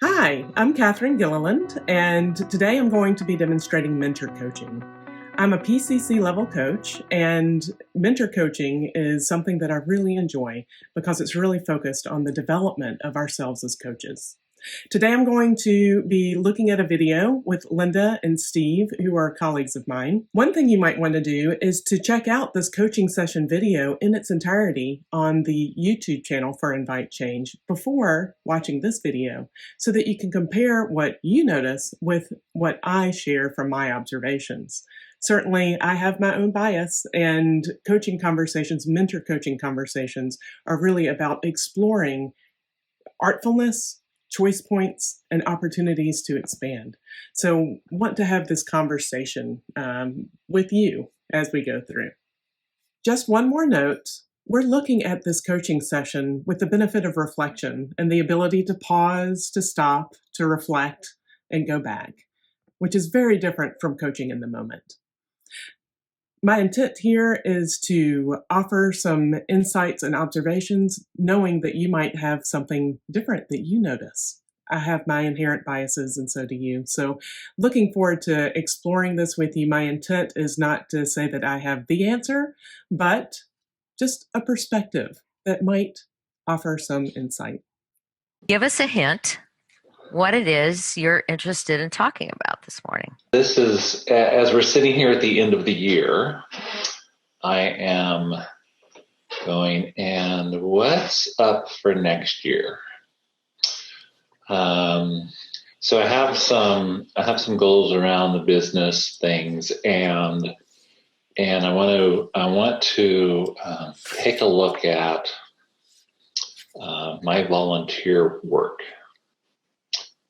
Hi, I'm Katherine Gilliland, and today I'm going to be demonstrating mentor coaching. I'm a PCC level coach, and mentor coaching is something that I really enjoy because it's really focused on the development of ourselves as coaches. Today I'm going to be looking at a video with Linda and Steve, who are colleagues of mine. One thing you might want to do is to check out this coaching session video in its entirety on the YouTube channel for inviteCHANGE before watching this video, so that you can compare what you notice with what I share from my observations. Certainly, I have my own bias, and coaching conversations, mentor coaching conversations, are really about exploring artfulness, choice points, and opportunities to expand. So want to have this conversation with you as we go through. Just one more note. We're looking at this coaching session with the benefit of reflection and the ability to pause, to stop, to reflect, and go back, which is very different from coaching in the moment. My intent here is to offer some insights and observations, knowing that you might have something different that you notice. I have my inherent biases, and so do you. So looking forward to exploring this with you. My intent is not to say that I have the answer, but just a perspective that might offer some insight. Give us a hint what it is you're interested in talking about this morning. This is, as we're sitting here at the end of the year, I am going, and what's up for next year? So I have some goals around the business things, and I want to take a look at my volunteer work.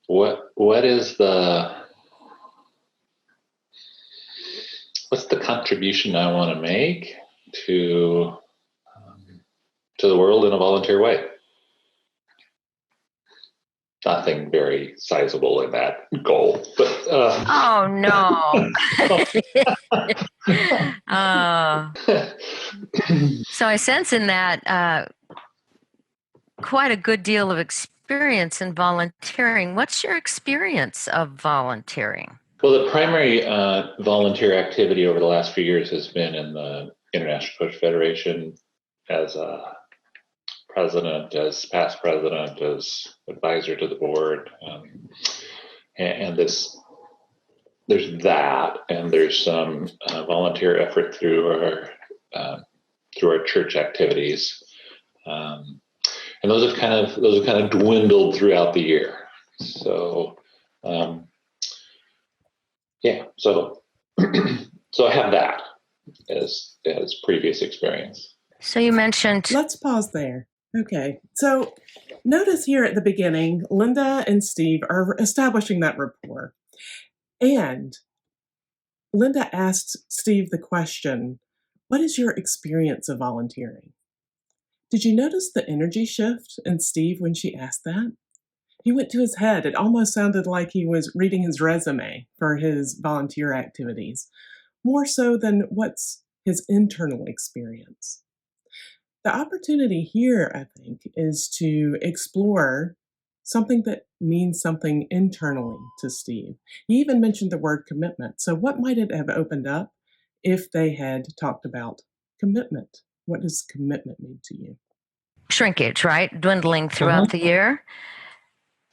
What's the contribution I want to make to the world in a volunteer way? Nothing very sizable in that goal, but oh no. So I sense in that quite a good deal of experience in volunteering. What's your experience of volunteering? Well, the primary volunteer activity over the last few years has been in the International Coach Federation as a president, as past president, as advisor to the board. And there's that, and there's some volunteer effort through our church activities. And those have kind of dwindled throughout the year. So, so I have that as previous experience. So you mentioned. Let's pause there. Okay. So notice here at the beginning, Linda and Steve are establishing that rapport. And Linda asked Steve the question, what is your experience of volunteering? Did you notice the energy shift in Steve when she asked that? He went to his head. It almost sounded like he was reading his resume for his volunteer activities, more so than what's his internal experience. The opportunity here, I think, is to explore something that means something internally to Steve. He even mentioned the word commitment. So what might it have opened up if they had talked about commitment? What does commitment mean to you? Shrinkage, right? Dwindling throughout the year.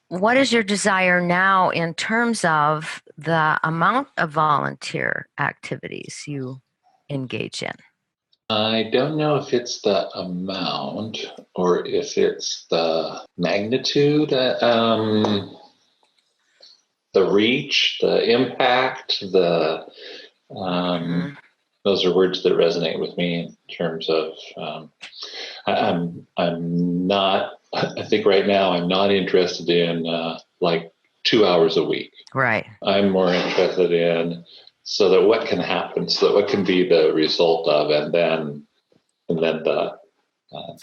What is your desire now in terms of the amount of volunteer activities you engage in? I don't know if it's the amount or if it's the magnitude, the reach, the impact, those are words that resonate with me in terms of, I'm not, I think right now I'm not interested in like 2 hours a week. Right. I'm more interested in so that what can happen, so that what can be the result of, and then the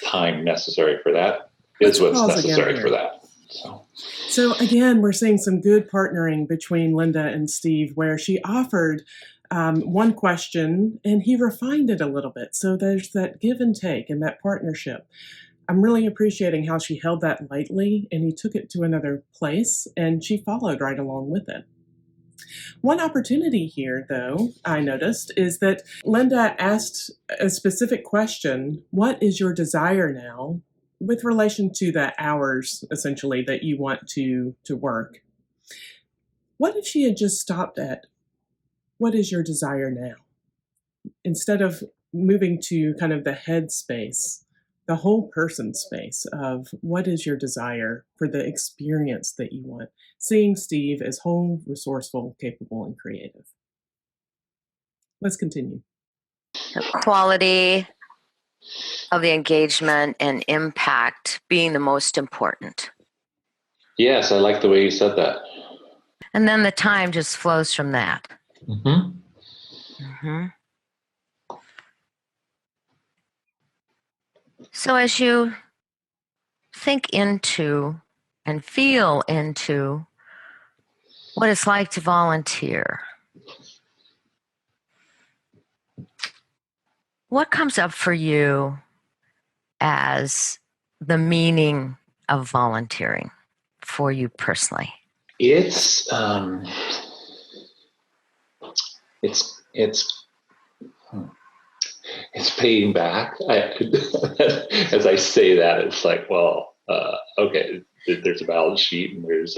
time necessary for that is what's necessary for that. So again, we're seeing some good partnering between Linda and Steve, where she offered one question and he refined it a little bit. So there's that give and take and that partnership. I'm really appreciating how she held that lightly and he took it to another place and she followed right along with it. One opportunity here, though, I noticed, is that Linda asked a specific question: what is your desire now with relation to the hours, essentially, that you want to work? What if she had just stopped at, what is your desire now? Instead of moving to kind of the head space, the whole person space of what is your desire for the experience that you want, seeing Steve as whole, resourceful, capable, and creative. Let's continue. The quality of the engagement and impact being the most important. Yes, I like the way you said that. And then the time just flows from that. Mm-hmm. Mm-hmm. So as you think into and feel into what it's like to volunteer, what comes up for you as the meaning of volunteering for you personally? It's paying back. As I say that, it's like, well, okay, there's a balance sheet and there's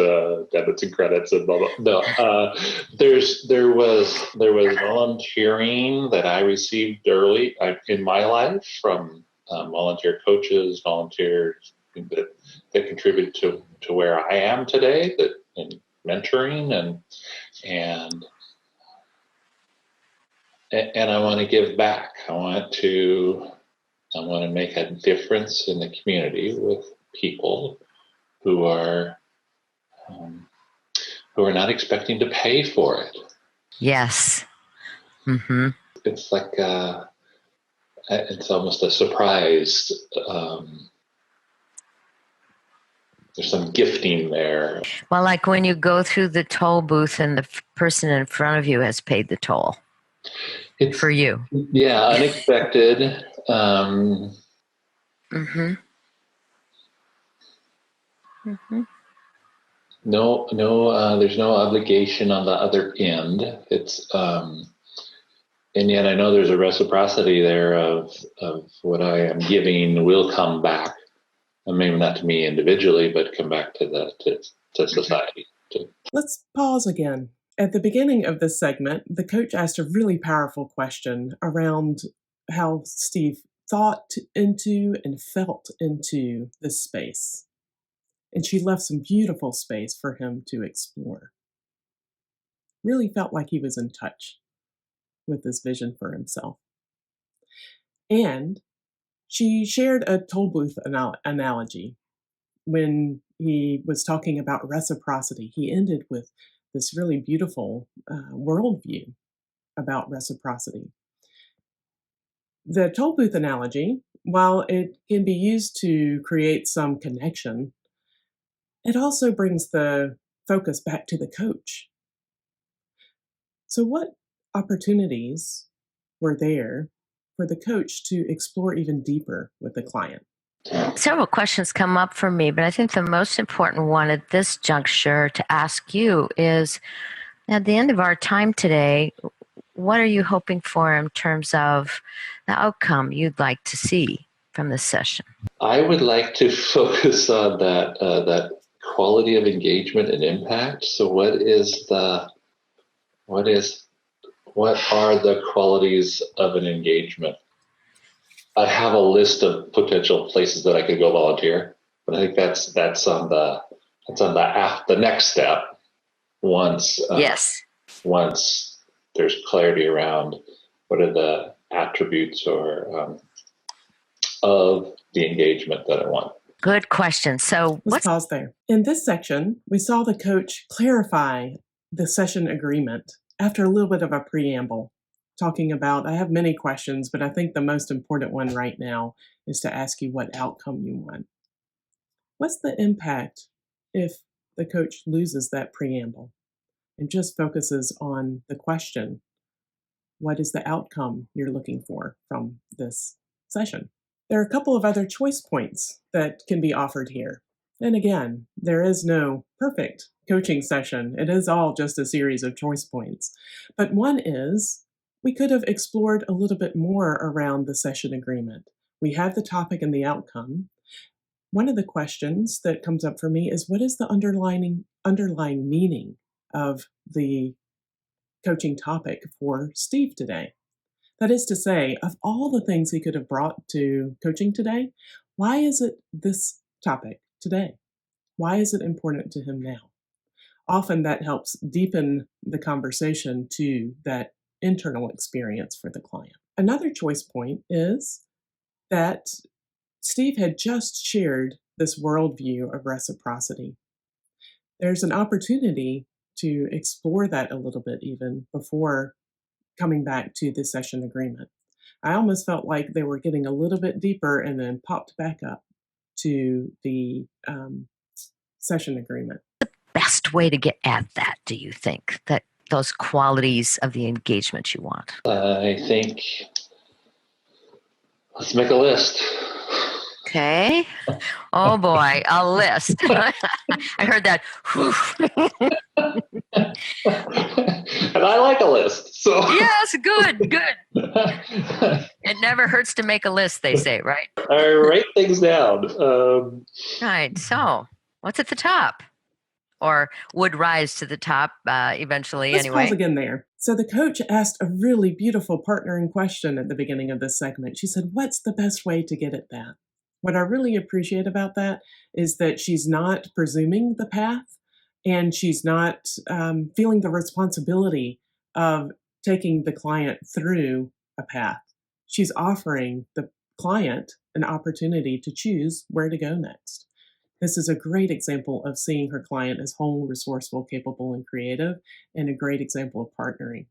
debits and credits and blah blah. No, there was volunteering that I received early in my life from volunteer coaches, volunteers that contributed to where I am today. That in mentoring and I want to give back. I want to make a difference in the community with people who are not expecting to pay for it. Yes. Mm-hmm. It's like it's almost a surprise. There's some gifting there. Well, like when you go through the toll booth and the person in front of you has paid the toll. It's for you. Yeah, unexpected. Mm-hmm. Mm-hmm. No, there's no obligation on the other end. It's and yet I know there's a reciprocity there of what I am giving will come back. And maybe not to me individually, but come back to society. Let's pause again. At the beginning of this segment, the coach asked a really powerful question around how Steve thought into and felt into this space. And she left some beautiful space for him to explore. Really felt like he was in touch with this vision for himself. And she shared a toll booth analogy. When he was talking about reciprocity, he ended with this really beautiful worldview about reciprocity. The toll booth analogy, while it can be used to create some connection, it also brings the focus back to the coach. So what opportunities were there for the coach to explore even deeper with the client? Several questions come up for me, but I think the most important one at this juncture to ask you is, at the end of our time today, what are you hoping for in terms of the outcome you'd like to see from this session? I would like to focus on that quality of engagement and impact. So what are the qualities of an engagement? I have a list of potential places that I could go volunteer, but I think that's on the next step. Once there's clarity around what are the attributes or of the engagement that I want. Good question. So let's pause there. In this section, we saw the coach clarify the session agreement after a little bit of a preamble, talking about, I have many questions, but I think the most important one right now is to ask you what outcome you want. What's the impact if the coach loses that preamble and just focuses on the question, what is the outcome you're looking for from this session? There are a couple of other choice points that can be offered here. And again, there is no perfect coaching session. It is all just a series of choice points. But one is, we could have explored a little bit more around the session agreement. We have the topic and the outcome. One of the questions that comes up for me is, what is the underlying meaning of the coaching topic for Steve today? That is to say, of all the things he could have brought to coaching today, why is it this topic today? Why is it important to him now? Often that helps deepen the conversation to that internal experience for the client. Another choice point is that Steve had just shared this worldview of reciprocity. There's an opportunity to explore that a little bit even before coming back to the session agreement. I almost felt like they were getting a little bit deeper and then popped back up to the session agreement. Best way to get at that, do you think, that those qualities of the engagement you want? I think let's make a list. Okay. Oh boy, a list. I heard that. And I like a list. So Yes, good. It never hurts to make a list, they say, right? I write things down. Right. So, what's at the top? Or would rise to the top eventually. Let's anyway. pause again there. So the coach asked a really beautiful partnering question at the beginning of this segment. She said, what's the best way to get at that? What I really appreciate about that is that she's not presuming the path, and she's not feeling the responsibility of taking the client through a path. She's offering the client an opportunity to choose where to go next. This is a great example of seeing her client as whole, resourceful, capable, and creative, and a great example of partnering.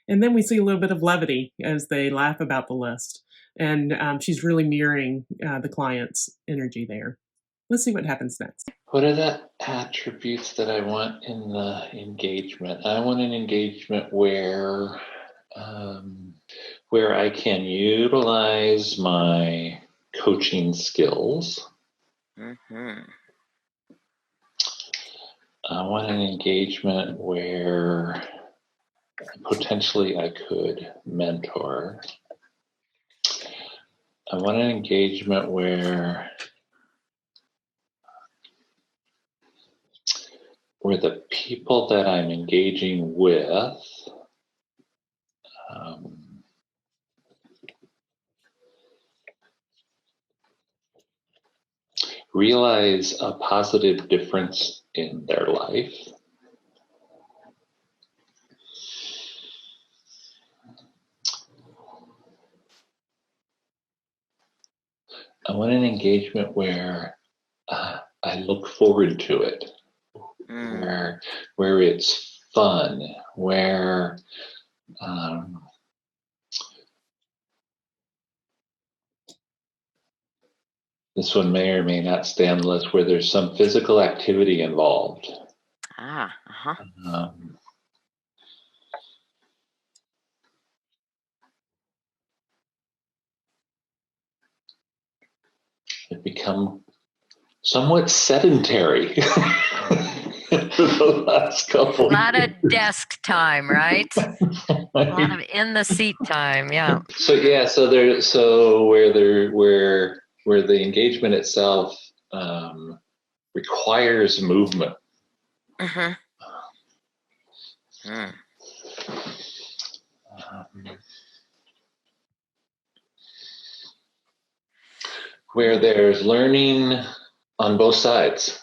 And then we see a little bit of levity as they laugh about the list. And she's really mirroring the client's energy there. Let's see what happens next. What are the attributes that I want in the engagement? I want an engagement where I can utilize my coaching skills. Mm-hmm. I want an engagement where potentially I could mentor. I want an engagement where the people that I'm engaging with realize a positive difference in their life. I want an engagement where I look forward to it, where it's fun, where this one may or may not stay on the list, where there's some physical activity involved. It become somewhat sedentary for the last couple. A lot of desk time, right? A lot of in the seat time, yeah. So where the engagement itself requires movement. Mm-hmm. Where there's learning on both sides.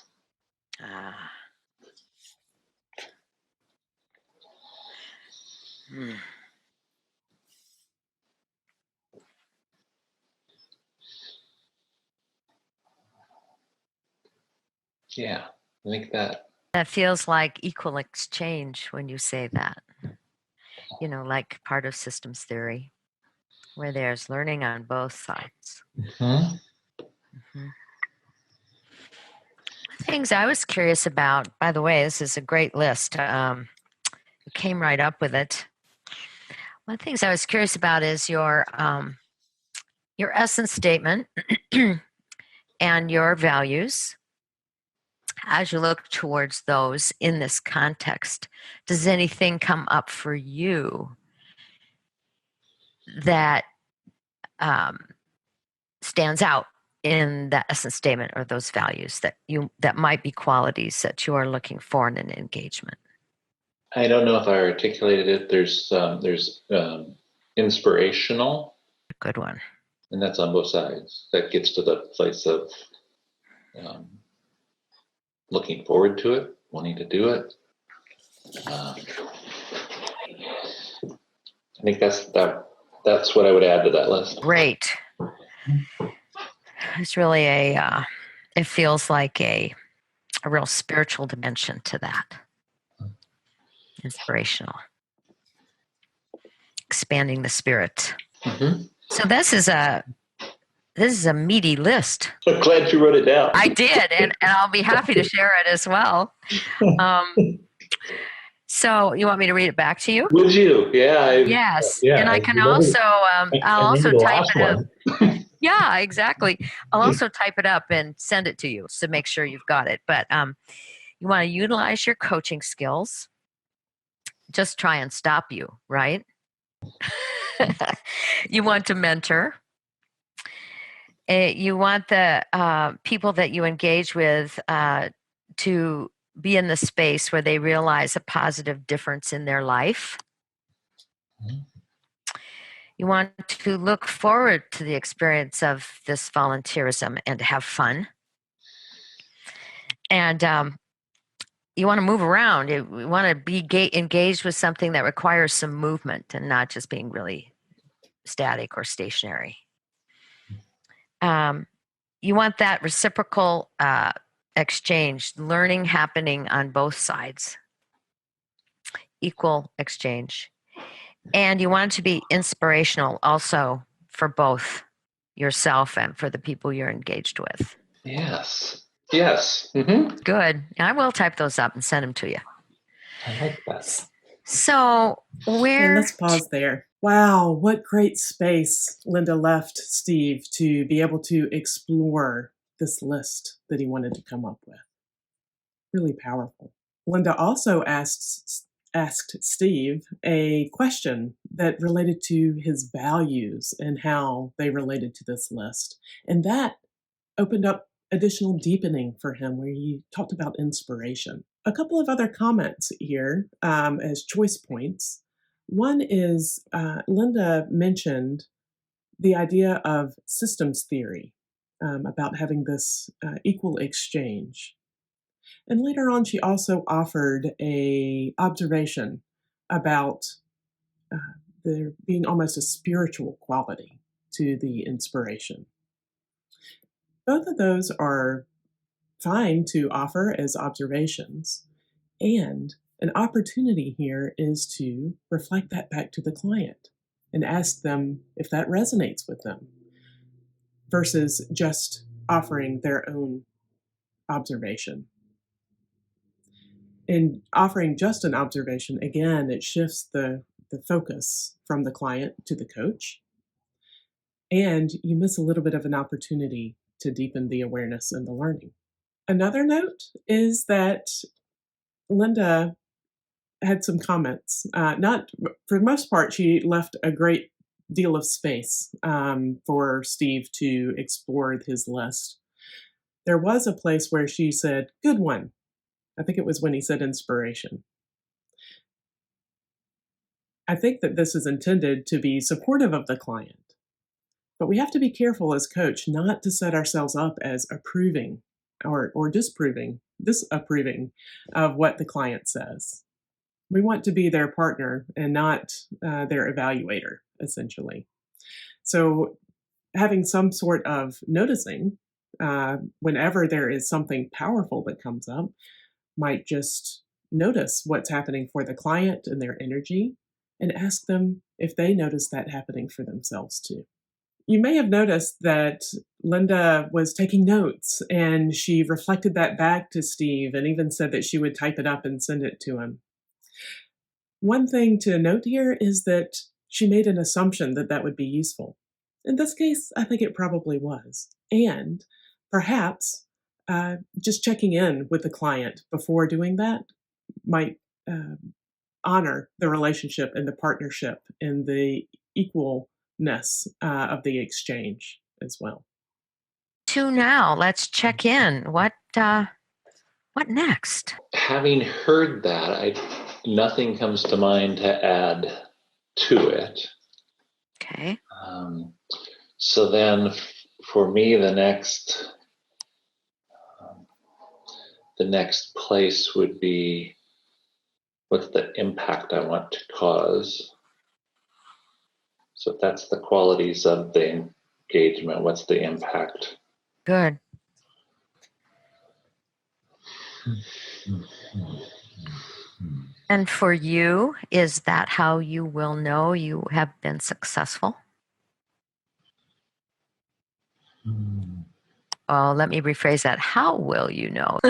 Yeah, I think that feels like equal exchange when you say that. You know, like part of systems theory, where there's learning on both sides. Mm-hmm. Mm-hmm. Things I was curious about, by the way, this is a great list. You came right up with it. One of the things I was curious about is your your essence statement and your values. As you look towards those in this context, does anything come up for you that stands out in that essence statement or those values that might be qualities that you are looking for in an engagement? I don't know if I articulated it. There's inspirational. Good one. And that's on both sides. That gets to the place of looking forward to it, wanting to do it. I think that's what I would add to that list. Great. It's really it feels like a real spiritual dimension to that. Inspirational. Expanding the spirit. Mm-hmm. So this is a meaty list. I'm glad you wrote it down. I did, and I'll be happy to share it as well. So you want me to read it back to you? Would you? Yeah. Yes. Yeah, and I can also, I'll also type it up. Yeah, exactly. I'll also type it up and send it to you to make sure you've got it. But you want to utilize your coaching skills. Just try and stop you, right? You want to mentor. You want the people that you engage with to be in the space where they realize a positive difference in their life. Mm-hmm. You want to look forward to the experience of this volunteerism and to have fun. And you want to move around. You want to be engaged with something that requires some movement and not just being really static or stationary. You want that reciprocal exchange, learning happening on both sides, equal exchange. And you want it to be inspirational also for both yourself and for the people you're engaged with. Yes. Yes. Mm-hmm. Good. I will type those up and send them to you. I like that. So let's pause there. Wow, what great space Linda left Steve to be able to explore this list that he wanted to come up with. Really powerful. Linda also asked Steve a question that related to his values and how they related to this list. And that opened up additional deepening for him where he talked about inspiration. A couple of other comments here as choice points. One is Linda mentioned the idea of systems theory about having this equal exchange. And later on, she also offered an observation about there being almost a spiritual quality to the inspiration. Both of those are fine to offer as observations, and an opportunity here is to reflect that back to the client and ask them if that resonates with them versus just offering their own observation. In offering just an observation, again, it shifts the focus from the client to the coach, and you miss a little bit of an opportunity to deepen the awareness and the learning. Another note is that Linda had some comments. Not for the most part, she left a great deal of space for Steve to explore his list. There was a place where she said, "Good one." I think it was when he said inspiration. I think that this is intended to be supportive of the client, but we have to be careful as coach not to set ourselves up as approving or disapproving of what the client says. We want to be their partner and not their evaluator, essentially. So having some sort of noticing whenever there is something powerful that comes up, might just notice what's happening for the client and their energy and ask them if they notice that happening for themselves too. You may have noticed that Linda was taking notes and she reflected that back to Steve and even said that she would type it up and send it to him. One thing to note here is that she made an assumption that that would be useful. In this case, I think it probably was. And perhaps just checking in with the client before doing that might honor the relationship and the partnership and the equalness of the exchange as well. Now, let's check in. What next? Having heard that, nothing comes to mind to add to it. Okay. So then, for me, the next place would be, what's the impact I want to cause? So if that's the qualities of the engagement, what's the impact? Good. And for you, is that how you will know you have been successful? Oh, let me rephrase that. How will you know?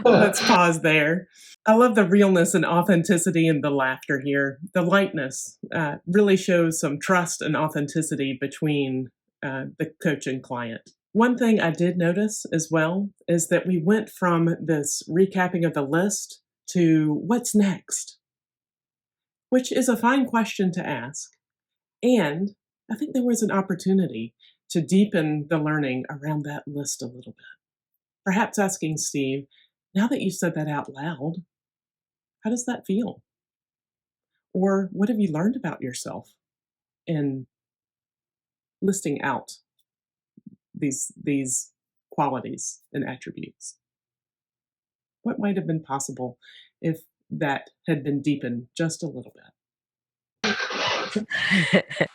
Let's pause there. I love the realness and authenticity and the laughter here. The lightness really shows some trust and authenticity between the coach and client. One thing I did notice as well is that we went from this recapping of the list to what's next, which is a fine question to ask. And I think there was an opportunity to deepen the learning around that list a little bit. Perhaps asking Steve, now that you said that out loud, how does that feel? Or what have you learned about yourself in listing out these qualities and attributes? What might have been possible if that had been deepened just a little bit?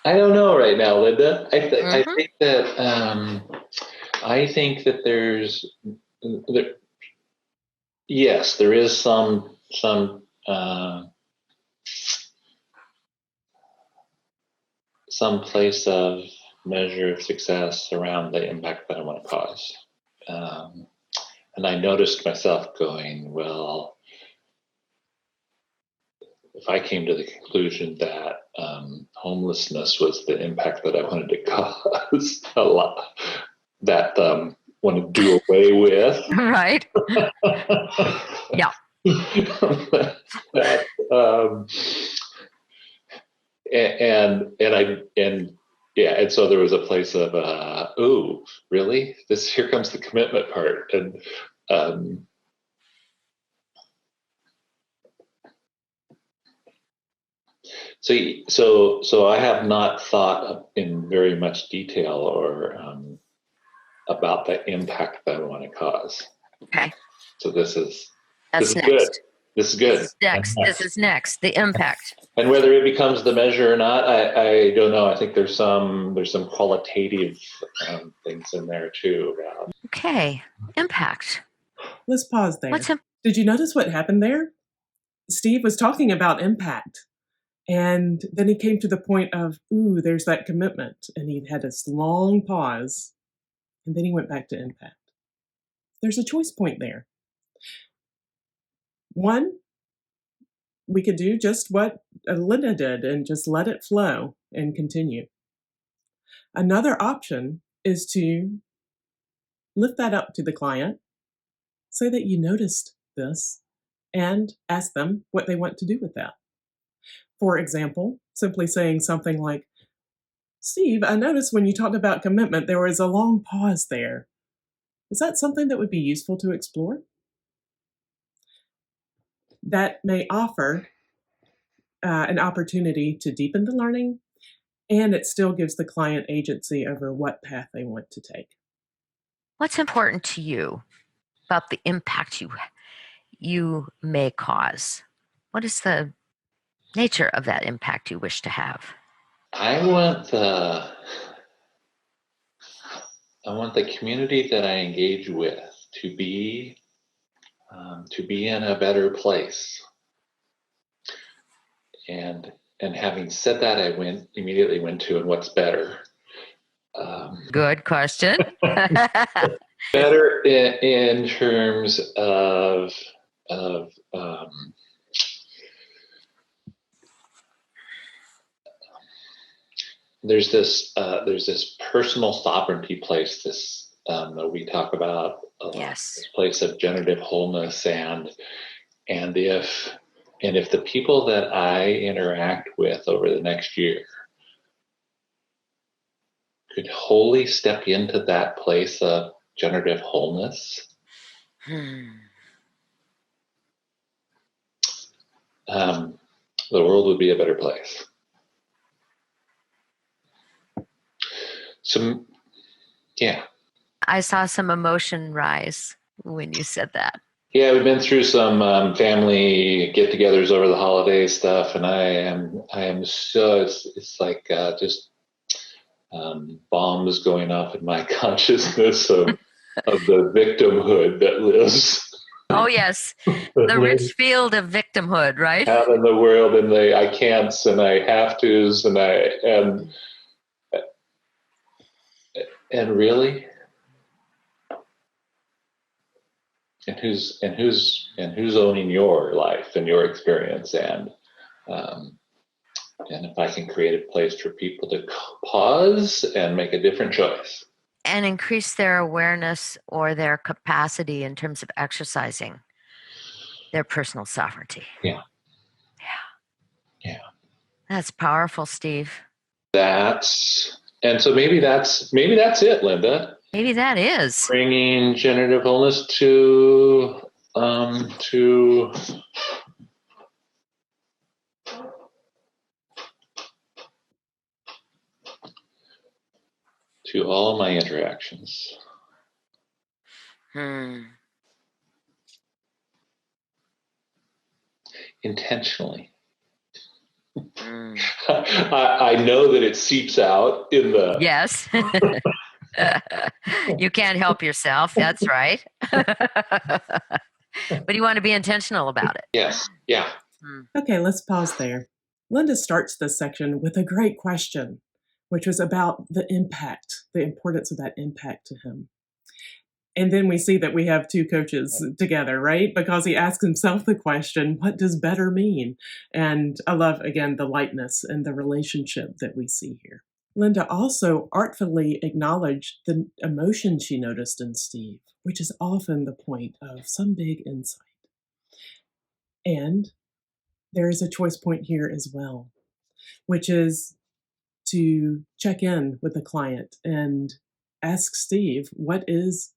I don't know right now, Linda. I think that yes, there is some place of measure of success around the impact that I want to cause. And I noticed myself going, well, if I came to the conclusion that homelessness was the impact that I wanted to cause, a lot that want to do away with, right? Yeah. And so there was a place of ooh, really? Here comes the commitment part, and so I have not thought in very much detail or about the impact that I want to cause. Okay. So this is next. Good. This is good. This is next. The impact. And whether it becomes the measure or not, I don't know. I think there's some qualitative things in there too. Okay. Impact. Let's pause there. Did you notice what happened there? Steve was talking about impact. And then he came to the point of, ooh, there's that commitment. And he had this long pause. And then he went back to impact. There's a choice point there. One, we could do just what Linda did and just let it flow and continue. Another option is to lift that up to the client, say that you noticed this, and ask them what they want to do with that. For example, simply saying something like, Steve, I noticed when you talked about commitment, there was a long pause there. Is that something that would be useful to explore? That may offer an opportunity to deepen the learning, and it still gives the client agency over what path they want to take. What's important to you about the impact you may cause? What is the nature of that impact you wish to have? I want the community that I engage with to be in a better place. And having said that, I immediately went to, and what's better? Good question. Better in terms of there's this personal sovereignty place, this that we talk about, Yes. this place of generative wholeness, and if the people that I interact with over the next year could wholly step into that place of generative wholeness, the world would be a better place. Yeah. I saw some emotion rise when you said that. Yeah, we've been through some family get-togethers over the holiday stuff, and I am so it's like just bombs going off in my consciousness of the victimhood that lives. Oh yes, the rich field of victimhood, right? Out in the world, and the I can'ts and I have tos, and really, and who's owning your life and your experience, and if I can create a place for people to pause and make a different choice. And increase their awareness or their capacity in terms of exercising their personal sovereignty. Yeah. That's powerful, Steve. And so maybe that's it, Linda. Maybe that is bringing generative wholeness to all of my interactions. Intentionally. I know that it seeps out in the... Yes. You can't help yourself. That's right. But you want to be intentional about it. Yes. Yeah. Okay, let's pause there. Linda starts this section with a great question, which was about the impact, the importance of that impact to him. And then we see that we have two coaches together, right? Because he asks himself the question, what does better mean? And I love, again, the lightness and the relationship that we see here. Linda also artfully acknowledged the emotion she noticed in Steve, which is often the point of some big insight. And there is a choice point here as well, which is to check in with the client and ask Steve what is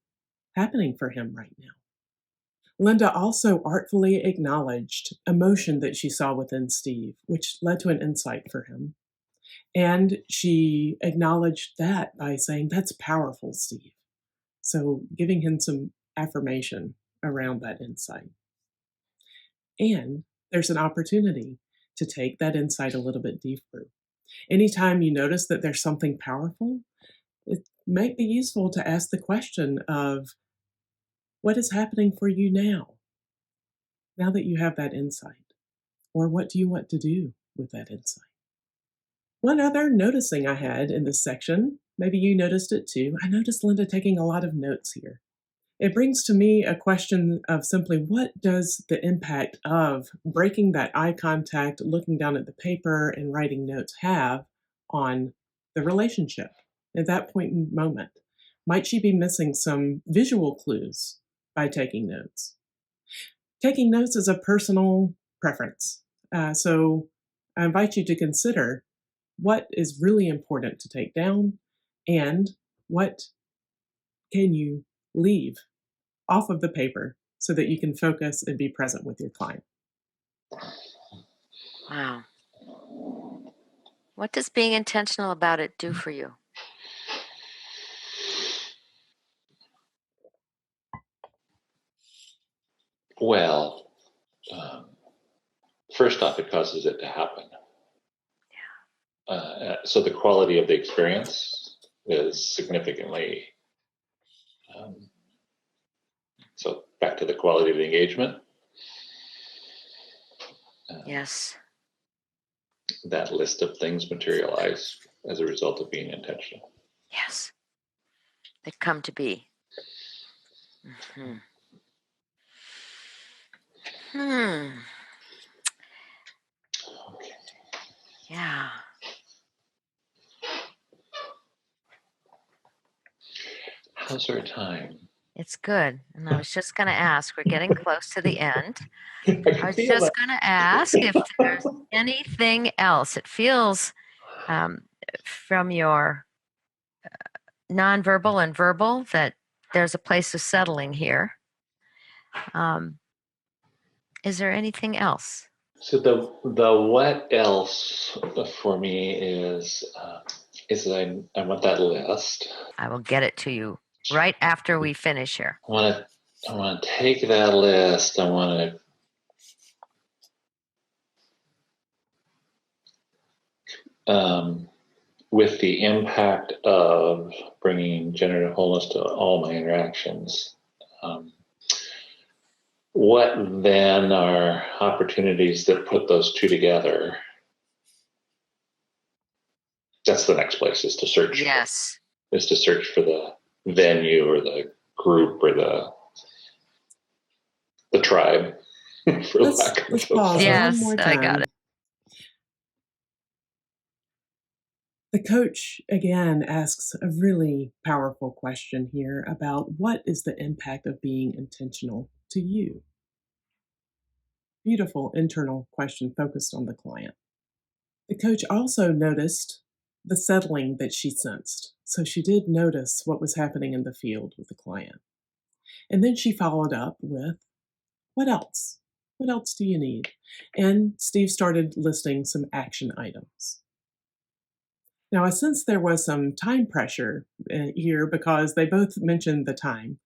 happening for him right now. Linda also artfully acknowledged emotion that she saw within Steve, which led to an insight for him. And she acknowledged that by saying, that's powerful, Steve. So giving him some affirmation around that insight. And there's an opportunity to take that insight a little bit deeper. Anytime you notice that there's something powerful, it might be useful to ask the question of, what is happening for you now that you have that insight? Or what do you want to do with that insight? One other noticing I had in this section, maybe you noticed it too, I noticed Linda taking a lot of notes here. It brings to me a question of simply, what does the impact of breaking that eye contact, looking down at the paper, and writing notes have on the relationship at that point in moment? Might she be missing some visual clues by taking notes? Taking notes is a personal preference. So I invite you to consider what is really important to take down and what can you leave off of the paper so that you can focus and be present with your client. Wow. What does being intentional about it do for you? Well, first off, it causes it to happen. Yeah. So the quality of the experience is significantly. So back to the quality of the engagement. Yes. That list of things materialize as a result of being intentional. Yes. They come to be. Mm-hmm. Okay. Yeah. How's our time? It's good. And I was just going to ask, we're getting close to the end. I was feel just that. going to ask if there's anything else. It feels from your nonverbal and verbal that there's a place of settling here. Is there anything else? So the what else for me is that I want that list. I will get it to you right after we finish here. I want to take that list. I want to with the impact of bringing generative wholeness to all my interactions. What then are opportunities that put those two together? That's the next place, is to search. Yes. Is to search for the venue or the group or the tribe. For lack of let's pause yes, one more time. I got it. The coach, again, asks a really powerful question here about what is the impact of being intentional to you? Beautiful internal question focused on the client. The coach also noticed the settling that she sensed. So she did notice what was happening in the field with the client. And then she followed up with, what else? What else do you need? And Steve started listing some action items. Now, I sense there was some time pressure here because they both mentioned the time.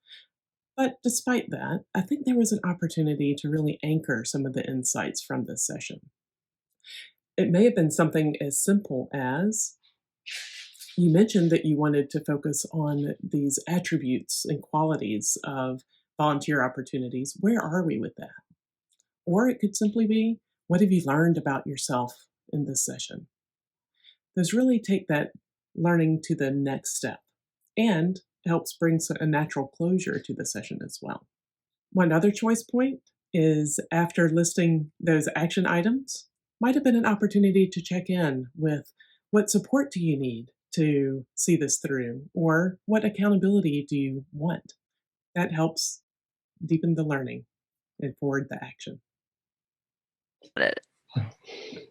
But despite that, I think there was an opportunity to really anchor some of the insights from this session. It may have been something as simple as, you mentioned that you wanted to focus on these attributes and qualities of volunteer opportunities. Where are we with that? Or it could simply be, what have you learned about yourself in this session? Those really take that learning to the next step and helps bring a natural closure to the session as well. One other choice point is, after listing those action items, might have been an opportunity to check in with, what support do you need to see this through? Or what accountability do you want? That helps deepen the learning and forward the action.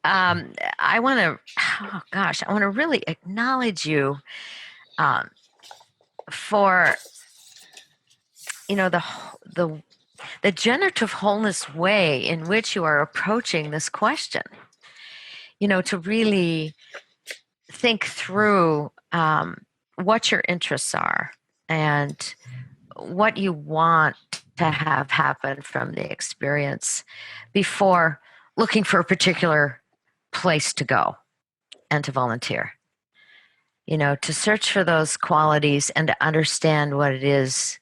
I want to really acknowledge you for, the generative wholeness way in which you are approaching this question. To really think through what your interests are and what you want to have happen from the experience before looking for a particular place to go and to volunteer. To search for those qualities and to understand what it is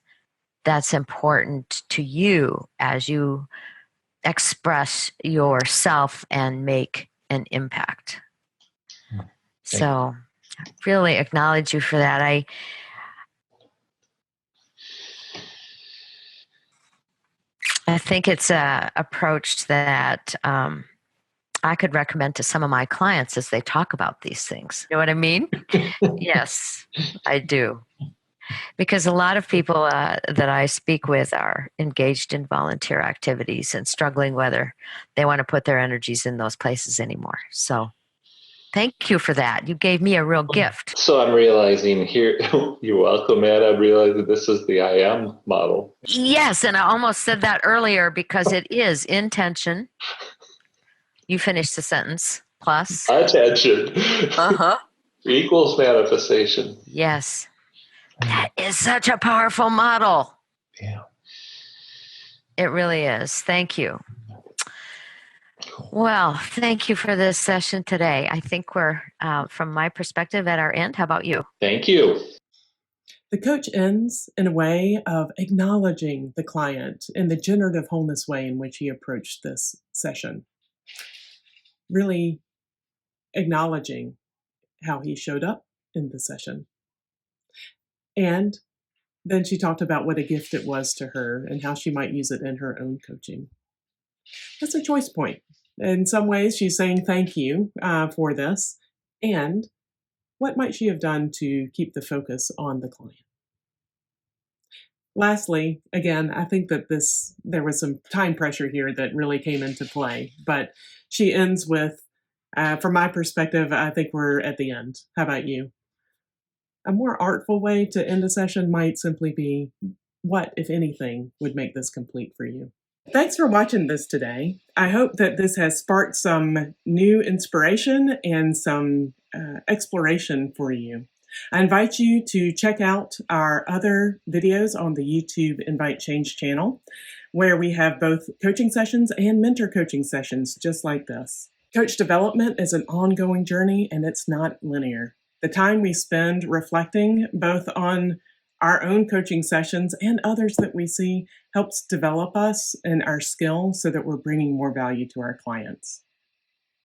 that's important to you as you express yourself and make an impact. So I really acknowledge you for that. I think it's a approach that I could recommend to some of my clients as they talk about these things. You know what I mean? Yes, I do. Because a lot of people that I speak with are engaged in volunteer activities and struggling whether they want to put their energies in those places anymore. So thank you for that. You gave me a real gift. So I'm realizing here, you're welcome, Ed. I'm realizing this is the I am model. Yes, and I almost said that earlier because it is intention. You finished the sentence. Plus. Attention. Uh-huh. Equals manifestation. Yes. That is such a powerful model. Yeah. It really is. Thank you. Well, thank you for this session today. I think we're, from my perspective, at our end. How about you? Thank you. The coach ends in a way of acknowledging the client in the generative wholeness way in which he approached this session. Really acknowledging how he showed up in the session. And then she talked about what a gift it was to her and how she might use it in her own coaching. That's a choice point. In some ways, she's saying thank you for this. And what might she have done to keep the focus on the client? Lastly, again, I think that there was some time pressure here that really came into play, but she ends with, from my perspective, I think we're at the end. How about you? A more artful way to end a session might simply be, what, if anything, would make this complete for you? Thanks for watching this today. I hope that this has sparked some new inspiration and some exploration for you. I invite you to check out our other videos on the YouTube inviteCHANGE channel, where we have both coaching sessions and mentor coaching sessions just like this. Coach development is an ongoing journey, and it's not linear. The time we spend reflecting both on our own coaching sessions and others that we see helps develop us and our skills so that we're bringing more value to our clients.